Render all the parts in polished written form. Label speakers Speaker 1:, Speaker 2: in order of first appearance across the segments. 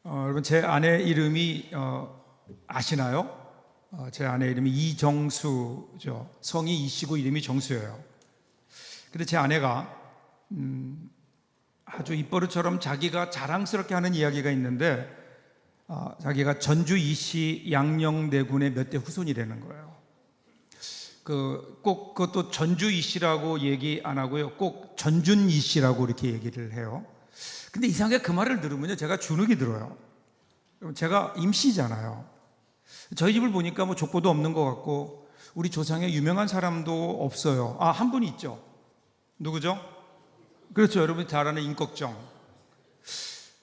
Speaker 1: 여러분 제 아내 이름이 아시나요? 제 아내 이름이 이정수죠. 성이 이시고 이름이 정수예요. 근데 제 아내가 아주 입버릇처럼 자기가 자랑스럽게 하는 이야기가 있는데 자기가 전주 이씨 양녕내군의 몇 대 후손이라는 거예요. 꼭 그것도 전주 이씨라고 얘기 안 하고요. 꼭 전준 이씨라고 이렇게 얘기를 해요. 근데 이상하게 그 말을 들으면요, 제가 주눅이 들어요. 제가 임시잖아요. 저희 집을 보니까 뭐 족보도 없는 것 같고 우리 조상에 유명한 사람도 없어요. 한 분 있죠. 누구죠? 그렇죠. 여러분 잘 아는 임꺽정.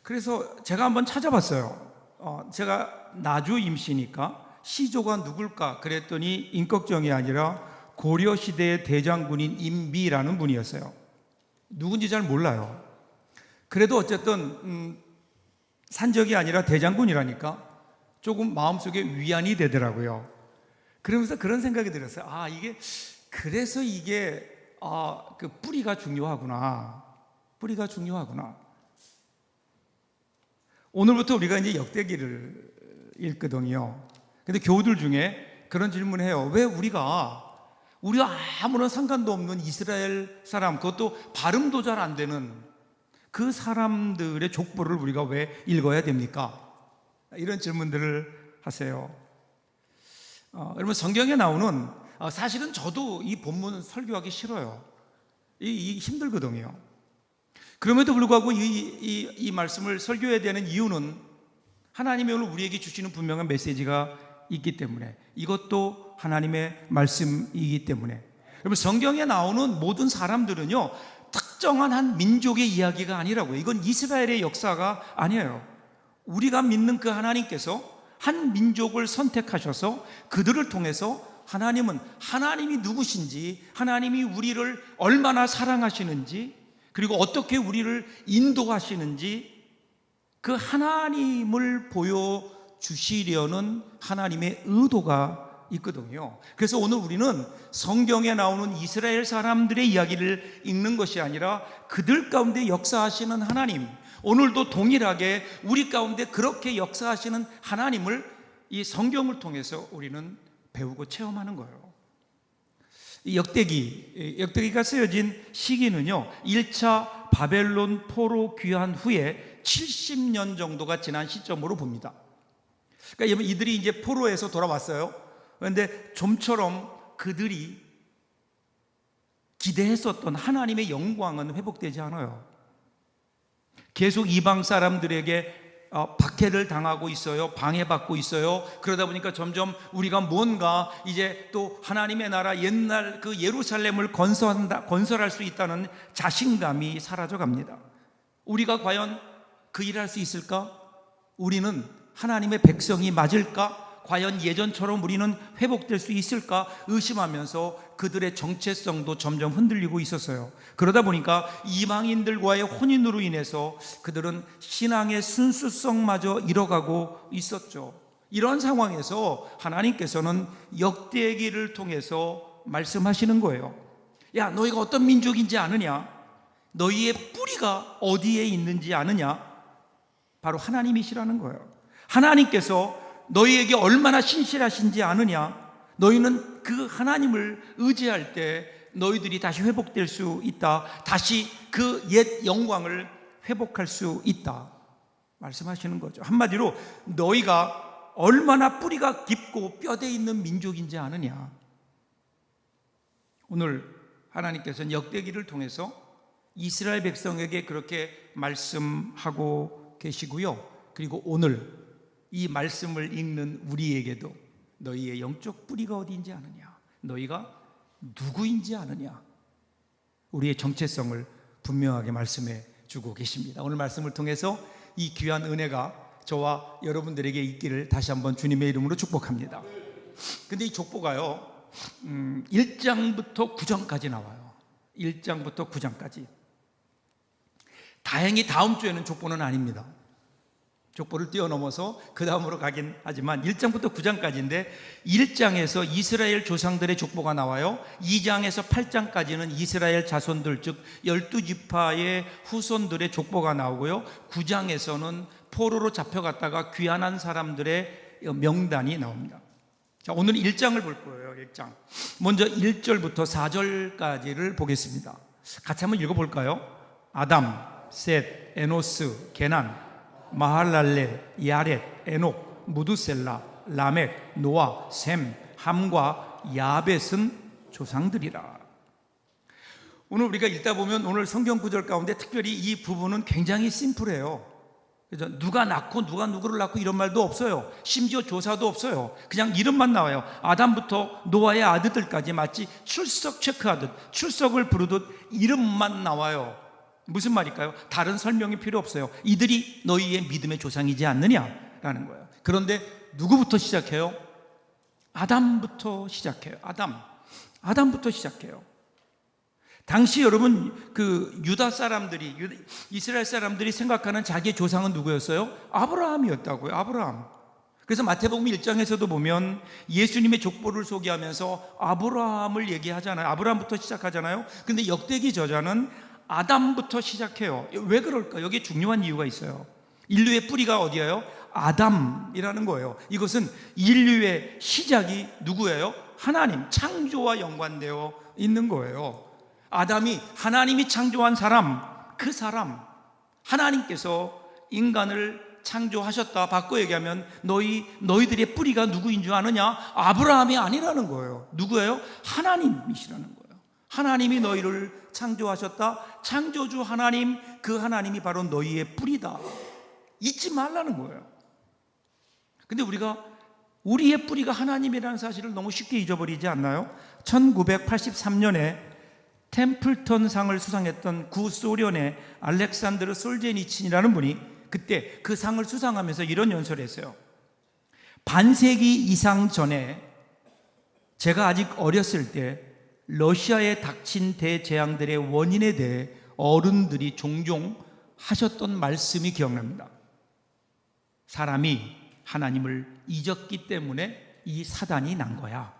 Speaker 1: 그래서 제가 한번 찾아봤어요. 제가 나주 임시니까 시조가 누굴까 그랬더니 임꺽정이 아니라 고려시대의 대장군인 임비라는 분이었어요. 누군지 잘 몰라요. 그래도 어쨌든 산적이 아니라 대장군이라니까 조금 마음속에 위안이 되더라고요. 그러면서 그런 생각이 들었어요. 그래서 이게 그 뿌리가 중요하구나. 뿌리가 중요하구나. 오늘부터 우리가 이제 역대기를 읽거든요. 근데 교우들 중에 그런 질문을 해요. 왜 우리가 아무런 상관도 없는 이스라엘 사람, 그것도 발음도 잘 안 되는 그 사람들의 족보를 우리가 왜 읽어야 됩니까? 이런 질문들을 하세요. 여러분 성경에 나오는 사실은 저도 이 본문 설교하기 싫어요. 이 힘들거든요. 그럼에도 불구하고 이 말씀을 설교해야 되는 이유는 하나님이 오늘 우리에게 주시는 분명한 메시지가 있기 때문에, 이것도 하나님의 말씀이기 때문에. 여러분 성경에 나오는 모든 사람들은요 특정한 한 민족의 이야기가 아니라고요. 이건 이스라엘의 역사가 아니에요. 우리가 믿는 그 하나님께서 한 민족을 선택하셔서 그들을 통해서 하나님이 누구신지, 하나님이 우리를 얼마나 사랑하시는지, 그리고 어떻게 우리를 인도하시는지 그 하나님을 보여주시려는 하나님의 의도가 있거든요. 그래서 오늘 우리는 성경에 나오는 이스라엘 사람들의 이야기를 읽는 것이 아니라 그들 가운데 역사하시는 하나님, 오늘도 동일하게 우리 가운데 그렇게 역사하시는 하나님을 이 성경을 통해서 우리는 배우고 체험하는 거예요. 이 역대기가 쓰여진 시기는요 1차 바벨론 포로 귀환 후에 70년 정도가 지난 시점으로 봅니다. 그러니까 이들이 이제 포로에서 돌아왔어요. 그런데 좀처럼 그들이 기대했었던 하나님의 영광은 회복되지 않아요. 계속 이방 사람들에게 박해를 당하고 있어요. 방해받고 있어요. 그러다 보니까 점점 우리가 뭔가 이제 또 하나님의 나라 옛날 그 예루살렘을 건설할 수 있다는 자신감이 사라져갑니다. 우리가 과연 그 일을 할 수 있을까? 우리는 하나님의 백성이 맞을까? 과연 예전처럼 우리는 회복될 수 있을까 의심하면서 그들의 정체성도 점점 흔들리고 있었어요. 그러다 보니까 이방인들과의 혼인으로 인해서 그들은 신앙의 순수성마저 잃어가고 있었죠. 이런 상황에서 하나님께서는 역대기를 통해서 말씀하시는 거예요. 야, 너희가 어떤 민족인지 아느냐? 너희의 뿌리가 어디에 있는지 아느냐? 바로 하나님이시라는 거예요. 하나님께서 너희에게 얼마나 신실하신지 아느냐? 너희는 그 하나님을 의지할 때 너희들이 다시 회복될 수 있다. 다시 그 옛 영광을 회복할 수 있다 말씀하시는 거죠. 한마디로 너희가 얼마나 뿌리가 깊고 뼈대 있는 민족인지 아느냐? 오늘 하나님께서는 역대기를 통해서 이스라엘 백성에게 그렇게 말씀하고 계시고요. 그리고 오늘 이 말씀을 읽는 우리에게도 너희의 영적 뿌리가 어디인지 아느냐? 너희가 누구인지 아느냐? 우리의 정체성을 분명하게 말씀해 주고 계십니다. 오늘 말씀을 통해서 이 귀한 은혜가 저와 여러분들에게 있기를 다시 한번 주님의 이름으로 축복합니다. 근데 이 족보가요 1장부터 9장까지 나와요. 1장부터 9장까지. 다행히 다음 주에는 족보는 아닙니다. 족보를 뛰어넘어서 그 다음으로 가긴 하지만 1장부터 9장까지인데 1장에서 이스라엘 조상들의 족보가 나와요. 2장에서 8장까지는 이스라엘 자손들 즉 12지파의 후손들의 족보가 나오고요. 9장에서는 포로로 잡혀갔다가 귀환한 사람들의 명단이 나옵니다. 자, 오늘 1장을 볼 거예요. 1장 먼저 1절부터 4절까지를 보겠습니다. 같이 한번 읽어볼까요? 아담, 셋, 에노스, 게난, 마할랄렐, 야렛, 에녹, 무두셀라, 라멕, 노아, 셈, 함과 야벳은 조상들이라. 오늘 우리가 읽다 보면 오늘 성경 구절 가운데 특별히 이 부분은 굉장히 심플해요. 그래서 누가 낳고 누가 누구를 낳고 이런 말도 없어요. 심지어 조사도 없어요. 그냥 이름만 나와요. 아담부터 노아의 아들들까지 마치 출석 체크하듯 출석을 부르듯 이름만 나와요. 무슨 말일까요? 다른 설명이 필요 없어요. 이들이 너희의 믿음의 조상이지 않느냐라는 거예요. 그런데 누구부터 시작해요? 아담부터 시작해요. 아담부터 시작해요. 당시 여러분 그 유다 사람들이 이스라엘 사람들이 생각하는 자기의 조상은 누구였어요? 아브라함이었다고요. 아브라함. 그래서 마태복음 1장에서도 보면 예수님의 족보를 소개하면서 아브라함을 얘기하잖아요. 아브라함부터 시작하잖아요. 근데 역대기 저자는 아담부터 시작해요. 왜 그럴까? 여기에 중요한 이유가 있어요. 인류의 뿌리가 어디예요? 아담이라는 거예요. 이것은 인류의 시작이 누구예요? 하나님, 창조와 연관되어 있는 거예요. 아담이 하나님이 창조한 사람, 그 사람, 하나님께서 인간을 창조하셨다. 바꿔 얘기하면 너희들의 뿌리가 누구인 줄 아느냐? 아브라함이 아니라는 거예요. 누구예요? 하나님이시라는 거예요. 하나님이 너희를 창조하셨다. 창조주 하나님, 그 하나님이 바로 너희의 뿌리다. 잊지 말라는 거예요. 근데 우리가 우리의 뿌리가 하나님이라는 사실을 너무 쉽게 잊어버리지 않나요? 1983년에 템플턴 상을 수상했던 구소련의 알렉산드르 솔제니친이라는 분이 그때 그 상을 수상하면서 이런 연설을 했어요. 반세기 이상 전에 제가 아직 어렸을 때 러시아에 닥친 대재앙들의 원인에 대해 어른들이 종종 하셨던 말씀이 기억납니다. 사람이 하나님을 잊었기 때문에 이 사단이 난 거야.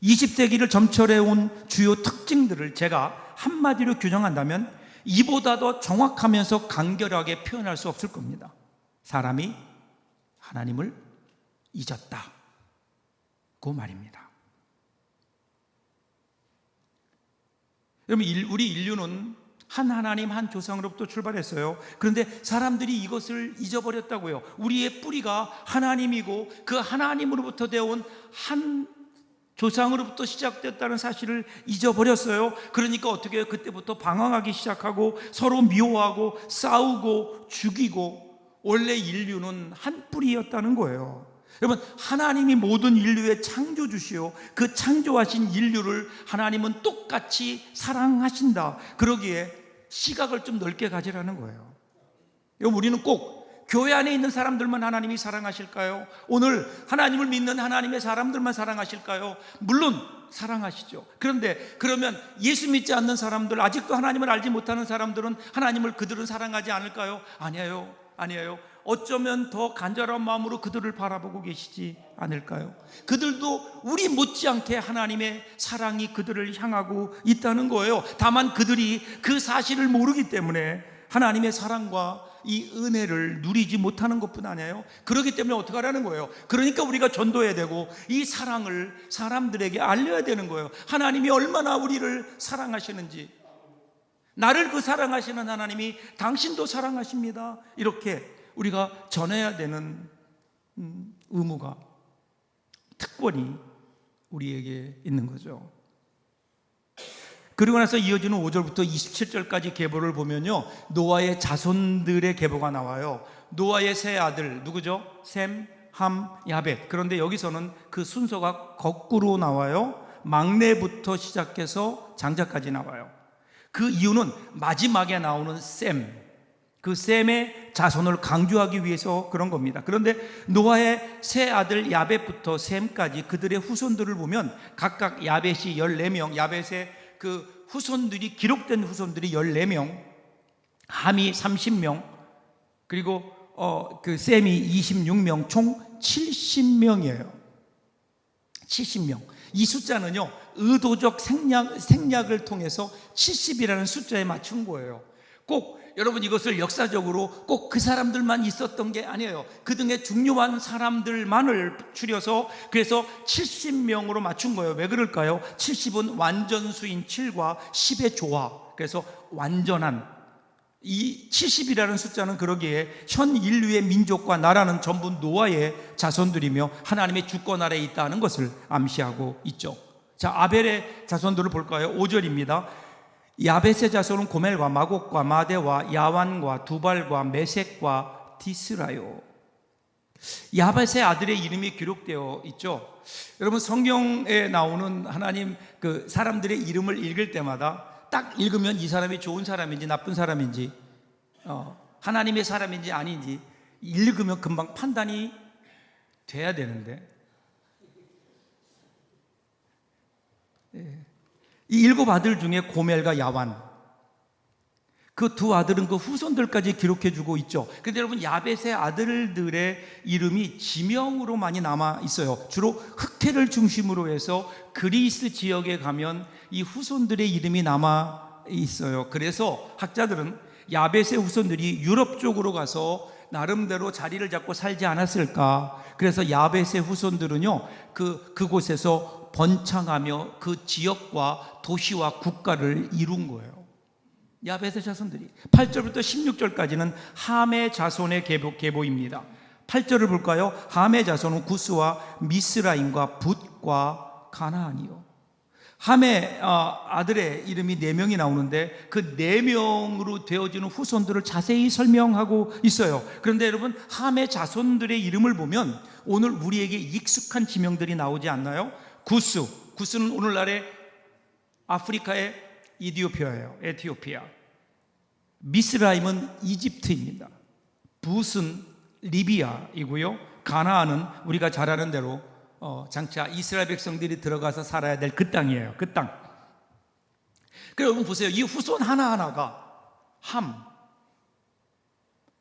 Speaker 1: 20세기를 점철해온 주요 특징들을 제가 한마디로 규정한다면 이보다 더 정확하면서 간결하게 표현할 수 없을 겁니다. 사람이 하나님을 잊었다. 그 말입니다. 여러분, 우리 인류는 한 하나님, 한 조상으로부터 출발했어요. 그런데 사람들이 이것을 잊어버렸다고요. 우리의 뿌리가 하나님이고 그 하나님으로부터 되어온 한 조상으로부터 시작됐다는 사실을 잊어버렸어요. 그러니까 어떻게 해요? 그때부터 방황하기 시작하고 서로 미워하고 싸우고 죽이고, 원래 인류는 한 뿌리였다는 거예요. 여러분, 하나님이 모든 인류의 창조주시오. 그 창조하신 인류를 하나님은 똑같이 사랑하신다. 그러기에 시각을 좀 넓게 가지라는 거예요. 여러분, 우리는 꼭 교회 안에 있는 사람들만 하나님이 사랑하실까요? 오늘 하나님을 믿는 하나님의 사람들만 사랑하실까요? 물론 사랑하시죠. 그런데 그러면 예수 믿지 않는 사람들, 아직도 하나님을 알지 못하는 사람들은 하나님을 그들은 사랑하지 않을까요? 아니에요. 어쩌면 더 간절한 마음으로 그들을 바라보고 계시지 않을까요? 그들도 우리 못지않게 하나님의 사랑이 그들을 향하고 있다는 거예요. 다만 그들이 그 사실을 모르기 때문에 하나님의 사랑과 이 은혜를 누리지 못하는 것뿐 아니에요. 그렇기 때문에 어떻게 하라는 거예요? 그러니까 우리가 전도해야 되고 이 사랑을 사람들에게 알려야 되는 거예요. 하나님이 얼마나 우리를 사랑하시는지, 나를 그 사랑하시는 하나님이 당신도 사랑하십니다, 이렇게 우리가 전해야 되는 의무가, 특권이 우리에게 있는 거죠. 그리고 나서 이어지는 5절부터 27절까지 계보를 보면요, 노아의 자손들의 계보가 나와요. 노아의 세 아들 누구죠? 셈, 함, 야벳. 그런데 여기서는 그 순서가 거꾸로 나와요. 막내부터 시작해서 장자까지 나와요. 그 이유는 마지막에 나오는 셈, 그 셈의 자손을 강조하기 위해서 그런 겁니다. 그런데 노아의 세 아들 야벳부터 셈까지 그들의 후손들을 보면 각각 야벳이 14명, 야벳의 그 후손들이, 기록된 후손들이 14명, 함이 30명, 그리고 그 셈이 26명, 총 70명이에요. 70명. 이 숫자는요, 의도적 생략을 통해서 70이라는 숫자에 맞춘 거예요. 꼭 여러분 이것을 역사적으로 꼭 그 사람들만 있었던 게 아니에요. 그 등에 중요한 사람들만을 추려서 그래서 70명으로 맞춘 거예요. 왜 그럴까요? 70은 완전수인 7과 10의 조화. 그래서 완전한, 이 70이라는 숫자는 그러기에 현 인류의 민족과 나라는 전부 노아의 자손들이며 하나님의 주권 아래에 있다는 것을 암시하고 있죠. 자, 아벨의 자손들을 볼까요? 5절입니다. 야벳의 자손은 고멜과 마곡과 마대와 야완과 두발과 메섹과 디스라요. 야벳의 아들의 이름이 기록되어 있죠. 여러분 성경에 나오는 하나님 그 사람들의 이름을 읽을 때마다 딱 읽으면 이 사람이 좋은 사람인지 나쁜 사람인지 하나님의 사람인지 아닌지 읽으면 금방 판단이 돼야 되는데 이 7 아들 중에 고멜과 야완, 그 두 아들은 그 후손들까지 기록해 주고 있죠. 그런데 여러분 야벳의 아들들의 이름이 지명으로 많이 남아 있어요. 주로 흑해를 중심으로 해서 그리스 지역에 가면 이 후손들의 이름이 남아 있어요. 그래서 학자들은 야벳의 후손들이 유럽 쪽으로 가서 나름대로 자리를 잡고 살지 않았을까. 그래서 야벳의 후손들은요 그곳에서 번창하며 그 지역과 도시와 국가를 이룬 거예요. 야벳의 자손들이. 8절부터 16절까지는 함의 자손의 계보입니다. 8절을 볼까요? 함의 자손은 구스와 미스라임과 붓과 가나안이요. 함의 아들의 이름이 4명이 나오는데 그 4명으로 되어지는 후손들을 자세히 설명하고 있어요. 그런데 여러분 함의 자손들의 이름을 보면 오늘 우리에게 익숙한 지명들이 나오지 않나요? 구스는 오늘날의 아프리카의 에티오피아. 미스라임은 이집트입니다. 붓은 리비아이고요. 가나안은 우리가 잘 아는 대로 장차 이스라엘 백성들이 들어가서 살아야 될 그 땅이에요. 그 땅. 그럼 여러분 보세요. 이 후손 하나하나가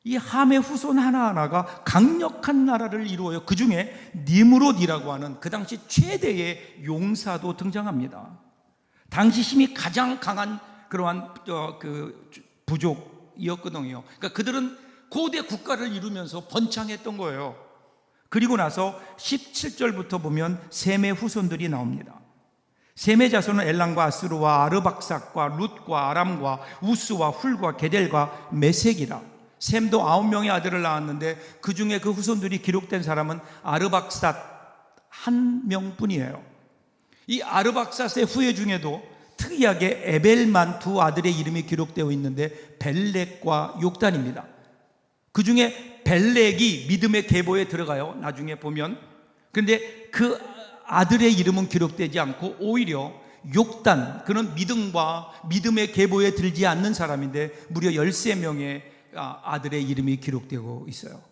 Speaker 1: 이 함의 후손 하나하나가 강력한 나라를 이루어요. 그 중에 니므롯이라고 하는 그 당시 최대의 용사도 등장합니다. 당시 힘이 가장 강한 그러한 그 부족이었거든요. 그러니까 그들은 고대 국가를 이루면서 번창했던 거예요. 그리고 나서 17절부터 보면 셈의 후손들이 나옵니다. 셈의 자손은 엘람과 아스루와 아르박삭과 룻과 아람과 우스와 훌과 게델과 메색이라. 셈도 9명의 아들을 낳았는데 그 중에 그 후손들이 기록된 사람은 아르박삿 1명뿐이에요. 이 아르박삿의 후예 중에도 특이하게 에벨만 2 아들의 이름이 기록되어 있는데 벨렉과 욕단입니다. 그 중에 벨렉이 믿음의 계보에 들어가요. 나중에 보면. 그런데 그 아들의 이름은 기록되지 않고 오히려 욕단, 그는 믿음과 믿음의 계보에 들지 않는 사람인데 무려 13명의 아들의 이름이 기록되고 있어요.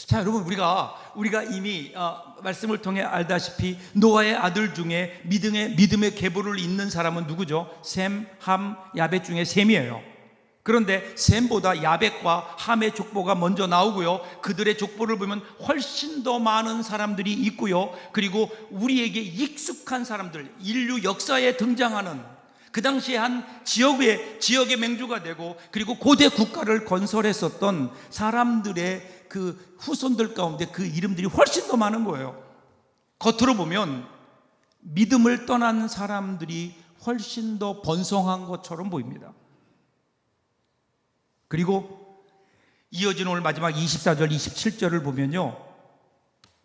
Speaker 1: 자, 여러분 우리가 이미 말씀을 통해 알다시피 노아의 아들 중에 믿음의 계보를 잇는 사람은 누구죠? 셈, 함, 야벳 중에 셈이에요. 그런데 셈보다 야벳과 함의 족보가 먼저 나오고요. 그들의 족보를 보면 훨씬 더 많은 사람들이 있고요. 그리고 우리에게 익숙한 사람들, 인류 역사에 등장하는 그 당시에 한 지역의 맹주가 되고 그리고 고대 국가를 건설했었던 사람들의 그 후손들 가운데 그 이름들이 훨씬 더 많은 거예요. 겉으로 보면 믿음을 떠난 사람들이 훨씬 더 번성한 것처럼 보입니다. 그리고 이어진 오늘 마지막 24절, 27절을 보면요,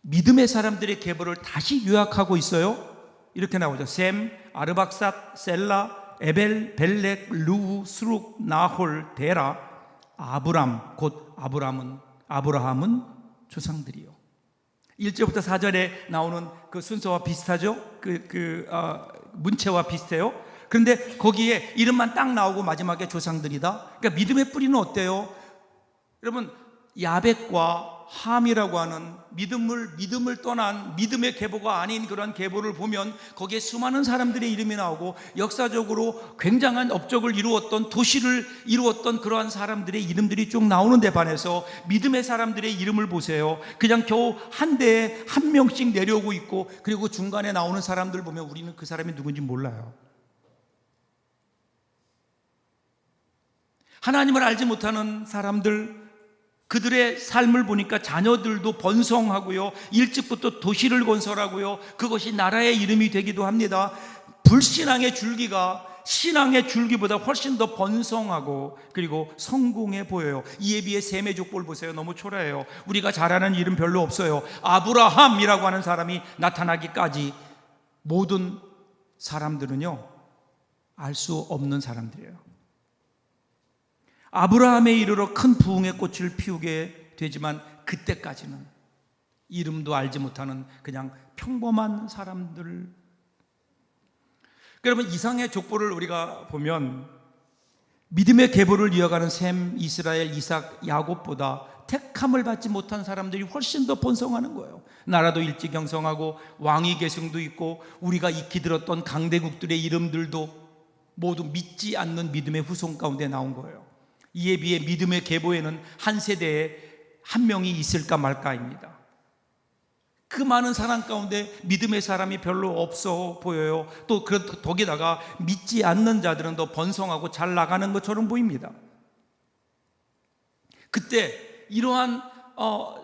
Speaker 1: 믿음의 사람들의 계보를 다시 요약하고 있어요. 이렇게 나오죠. 셈, 아르박삿, 셀라, 에벨, 벨렉, 루, 스룩, 나홀, 데라, 아브람, 곧 아브라함은 조상들이요. 1절부터 4절에 나오는 그 순서와 비슷하죠? 문체와 비슷해요. 그런데 거기에 이름만 딱 나오고 마지막에 조상들이다. 그러니까 믿음의 뿌리는 어때요? 여러분, 야벳과 함이라고 하는 믿음을 떠난 믿음의 계보가 아닌 그런 계보를 보면 거기에 수많은 사람들의 이름이 나오고 역사적으로 굉장한 업적을 이루었던, 도시를 이루었던 그러한 사람들의 이름들이 쭉 나오는데 반해서 믿음의 사람들의 이름을 보세요. 그냥 겨우 한 대에 한 명씩 내려오고 있고, 그리고 중간에 나오는 사람들 보면 우리는 그 사람이 누군지 몰라요. 하나님을 알지 못하는 사람들, 그들의 삶을 보니까 자녀들도 번성하고요, 일찍부터 도시를 건설하고요, 그것이 나라의 이름이 되기도 합니다. 불신앙의 줄기가 신앙의 줄기보다 훨씬 더 번성하고 그리고 성공해 보여요. 이에 비해 셈의 족보를 보세요. 너무 초라해요. 우리가 잘 아는 이름 별로 없어요. 아브라함이라고 하는 사람이 나타나기까지 모든 사람들은요, 알 수 없는 사람들이에요. 아브라함에 이르러 큰 부흥의 꽃을 피우게 되지만 그때까지는 이름도 알지 못하는 그냥 평범한 사람들. 여러분, 이상의 족보를 우리가 보면 믿음의 계보를 이어가는 셈, 이스라엘, 이삭, 야곱보다 택함을 받지 못한 사람들이 훨씬 더 번성하는 거예요. 나라도 일찍 형성하고 왕위 계승도 있고 우리가 익히 들었던 강대국들의 이름들도 모두 믿지 않는 믿음의 후손 가운데 나온 거예요. 이에 비해 믿음의 계보에는 한 세대에 한 명이 있을까 말까입니다. 그 많은 사람 가운데 믿음의 사람이 별로 없어 보여요. 또 거기다가 믿지 않는 자들은 더 번성하고 잘 나가는 것처럼 보입니다. 그때 이러한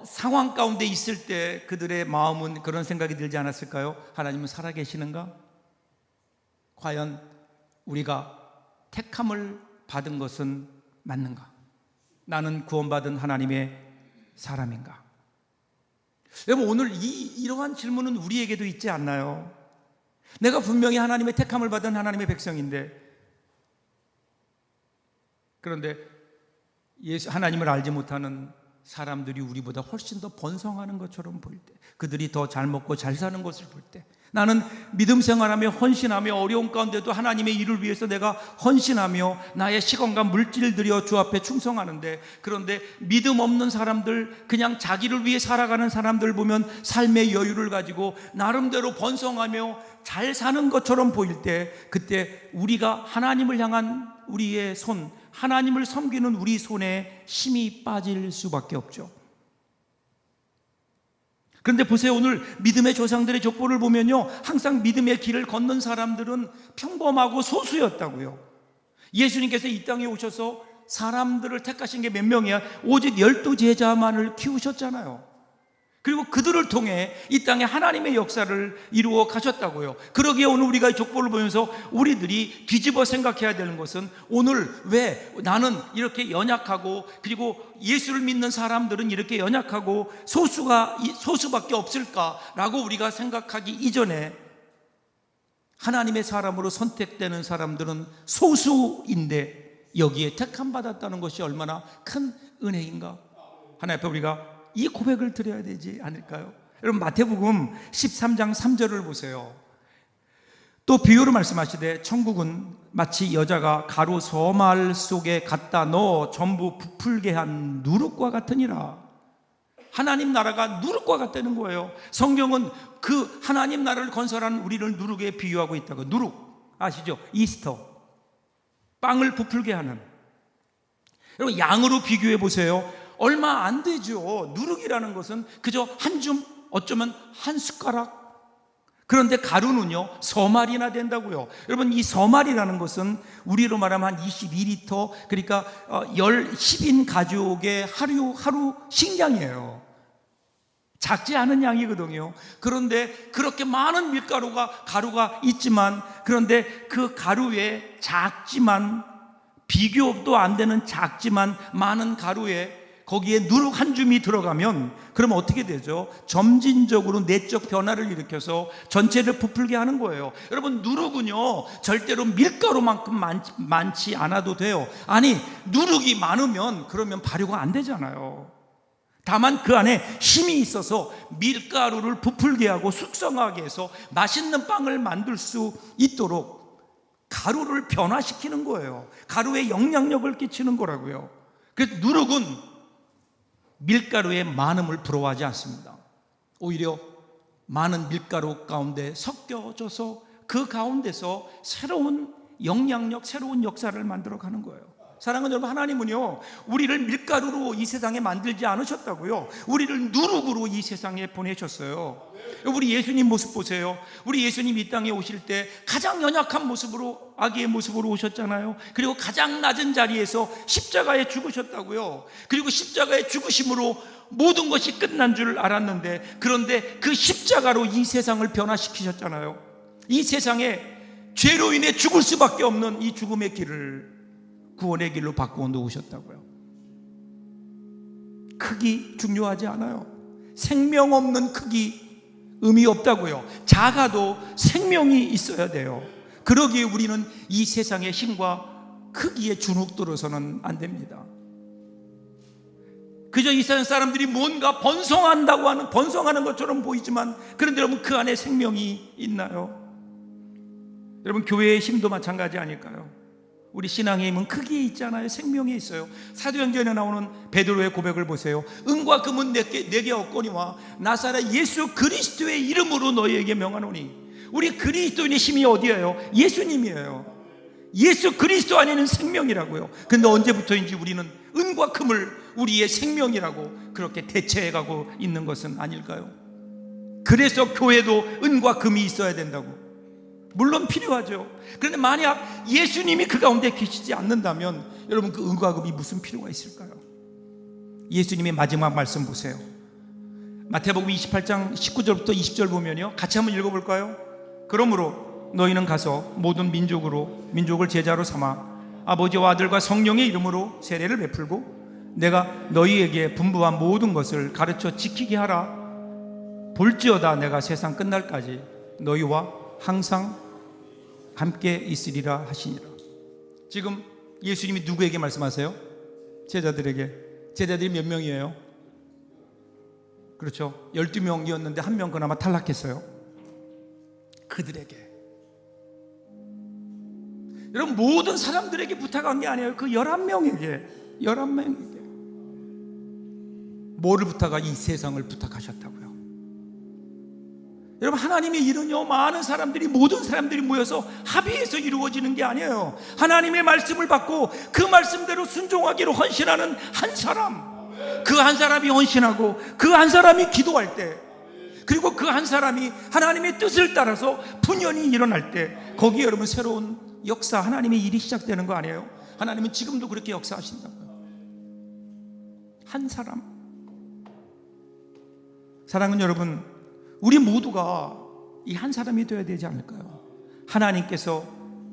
Speaker 1: 상황 가운데 있을 때 그들의 마음은 그런 생각이 들지 않았을까요? 하나님은 살아계시는가? 과연 우리가 택함을 받은 것은 맞는가? 나는 구원받은 하나님의 사람인가? 여러분, 오늘 이러한 질문은 우리에게도 있지 않나요? 내가 분명히 하나님의 택함을 받은 하나님의 백성인데, 그런데 하나님을 알지 못하는 사람들이 우리보다 훨씬 더 번성하는 것처럼 보일 때, 그들이 더 잘 먹고 잘 사는 것을 볼 때, 나는 믿음 생활하며 헌신하며 어려운 가운데도 하나님의 일을 위해서 내가 헌신하며 나의 시간과 물질을 들여 주 앞에 충성하는데, 그런데 믿음 없는 사람들, 그냥 자기를 위해 살아가는 사람들 보면 삶의 여유를 가지고 나름대로 번성하며 잘 사는 것처럼 보일 때, 그때 우리가 하나님을 향한 우리의 손, 하나님을 섬기는 우리 손에 힘이 빠질 수밖에 없죠. 그런데 보세요, 오늘 믿음의 조상들의 족보를 보면요, 항상 믿음의 길을 걷는 사람들은 평범하고 소수였다고요. 예수님께서 이 땅에 오셔서 사람들을 택하신 게 몇 명이야? 오직 12제자만을 키우셨잖아요. 그리고 그들을 통해 이 땅에 하나님의 역사를 이루어 가셨다고요. 그러기에 오늘 우리가 이 족보를 보면서 우리들이 뒤집어 생각해야 되는 것은, 오늘 왜 나는 이렇게 연약하고, 그리고 예수를 믿는 사람들은 이렇게 연약하고 소수밖에 없을까라고 우리가 생각하기 이전에, 하나님의 사람으로 선택되는 사람들은 소수인데 여기에 택함 받았다는 것이 얼마나 큰 은혜인가? 하나님 앞에 우리가 이 고백을 드려야 되지 않을까요? 여러분, 마태복음 13장 3절을 보세요. 또 비유로 말씀하시되 천국은 마치 여자가 가루 서말 속에 갖다 넣어 전부 부풀게 한 누룩과 같으니라. 하나님 나라가 누룩과 같다는 거예요. 성경은 그 하나님 나라를 건설한 우리를 누룩에 비유하고 있다고. 누룩 아시죠? 이스터, 빵을 부풀게 하는. 여러분, 양으로 비교해 보세요. 얼마 안 되죠. 누룩이라는 것은 그저 한 줌, 어쩌면 한 숟가락. 그런데 가루는요, 서말이나 된다고요. 여러분, 이 서말이라는 것은 우리로 말하면 한 22리터, 그러니까 10인 가족의 하루 식량이에요. 작지 않은 양이거든요. 그런데 그렇게 많은 가루가 있지만, 그런데 그 가루에 작지만, 비교도 안 되는 작지만 많은 가루에 거기에 누룩 한 줌이 들어가면 그러면 어떻게 되죠? 점진적으로 내적 변화를 일으켜서 전체를 부풀게 하는 거예요. 여러분, 누룩은요 절대로 밀가루만큼 많지 않아도 돼요. 아니, 누룩이 많으면 그러면 발효가 안 되잖아요. 다만 그 안에 힘이 있어서 밀가루를 부풀게 하고 숙성하게 해서 맛있는 빵을 만들 수 있도록 가루를 변화시키는 거예요. 가루에 영향력을 끼치는 거라고요. 그래서 누룩은 밀가루의 많음을 부러워하지 않습니다. 오히려 많은 밀가루 가운데 섞여져서 그 가운데서 새로운 영향력, 새로운 역사를 만들어가는 거예요. 사랑하는 여러분, 하나님은요 우리를 밀가루로 이 세상에 만들지 않으셨다고요. 우리를 누룩으로 이 세상에 보내셨어요. 우리 예수님 모습 보세요. 우리 예수님 이 땅에 오실 때 가장 연약한 모습으로, 아기의 모습으로 오셨잖아요. 그리고 가장 낮은 자리에서 십자가에 죽으셨다고요. 그리고 십자가에 죽으심으로 모든 것이 끝난 줄 알았는데, 그런데 그 십자가로 이 세상을 변화시키셨잖아요. 이 세상에 죄로 인해 죽을 수밖에 없는 이 죽음의 길을 구원의 길로 바꾸어 놓으셨다고요. 크기 중요하지 않아요. 생명 없는 크기 의미 없다고요. 작아도 생명이 있어야 돼요. 그러기에 우리는 이 세상의 힘과 크기에 주눅들어서는 안 됩니다. 그저 이 세상 사람들이 뭔가 번성하는 것처럼 보이지만, 그런데 여러분 그 안에 생명이 있나요? 여러분 교회의 힘도 마찬가지 아닐까요? 우리 신앙의 힘은 크기에 있잖아요. 생명에 있어요. 사도행전에 나오는 베드로의 고백을 보세요. 은과 금은 내게 없거니와 나사렛 예수 그리스도의 이름으로 너희에게 명하노니. 우리 그리스도인의 힘이 어디예요? 예수님이에요. 예수 그리스도 안에는 생명이라고요. 근데 언제부터인지 우리는 은과 금을 우리의 생명이라고 그렇게 대체해가고 있는 것은 아닐까요? 그래서 교회도 은과 금이 있어야 된다고. 물론 필요하죠. 그런데 만약 예수님이 그 가운데 계시지 않는다면 여러분 그 은과 금이 무슨 필요가 있을까요? 예수님의 마지막 말씀 보세요. 마태복음 28장 19절부터 20절 보면요, 같이 한번 읽어볼까요? 그러므로 너희는 가서 모든 민족을 제자로 삼아 아버지와 아들과 성령의 이름으로 세례를 베풀고 내가 너희에게 분부한 모든 것을 가르쳐 지키게 하라. 볼지어다 내가 세상 끝날까지 너희와 항상 함께 있으리라 하시니라. 지금 예수님이 누구에게 말씀하세요? 제자들에게. 제자들이 몇 명이에요? 그렇죠, 12명이었는데 한 명 그나마 탈락했어요. 그들에게, 여러분 모든 사람들에게 부탁한 게 아니에요. 그 11명에게 뭐를 부탁하? 이 세상을 부탁하셨다고요. 여러분 하나님의 일은요 많은 사람들이, 모든 사람들이 모여서 합의해서 이루어지는 게 아니에요. 하나님의 말씀을 받고 그 말씀대로 순종하기로 헌신하는 한 사람, 그 한 사람이 헌신하고 그 한 사람이 기도할 때, 그리고 그 한 사람이 하나님의 뜻을 따라서 분연히 일어날 때, 거기에 여러분 새로운 역사, 하나님의 일이 시작되는 거 아니에요? 하나님은 지금도 그렇게 역사하신다고요. 한 사람. 사랑하는 여러분, 우리 모두가 이 한 사람이 되어야 되지 않을까요? 하나님께서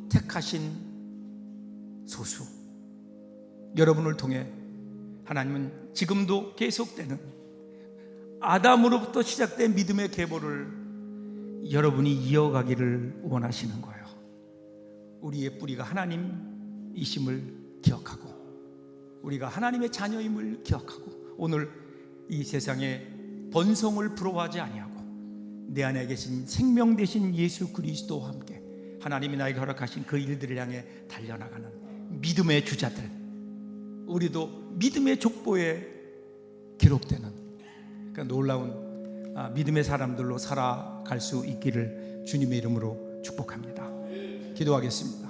Speaker 1: 택하신 소수, 여러분을 통해 하나님은 지금도 계속되는 아담으로부터 시작된 믿음의 계보를 여러분이 이어가기를 원하시는 거예요. 우리의 뿌리가 하나님이심을 기억하고, 우리가 하나님의 자녀임을 기억하고, 오늘 이 세상에 번성을 부러워하지 아니하고 내 안에 계신 생명 되신 예수 그리스도와 함께 하나님이 나에게 허락하신 그 일들을 향해 달려나가는 믿음의 주자들, 우리도 믿음의 족보에 기록되는 그 놀라운 믿음의 사람들로 살아갈 수 있기를 주님의 이름으로 축복합니다. 기도하겠습니다.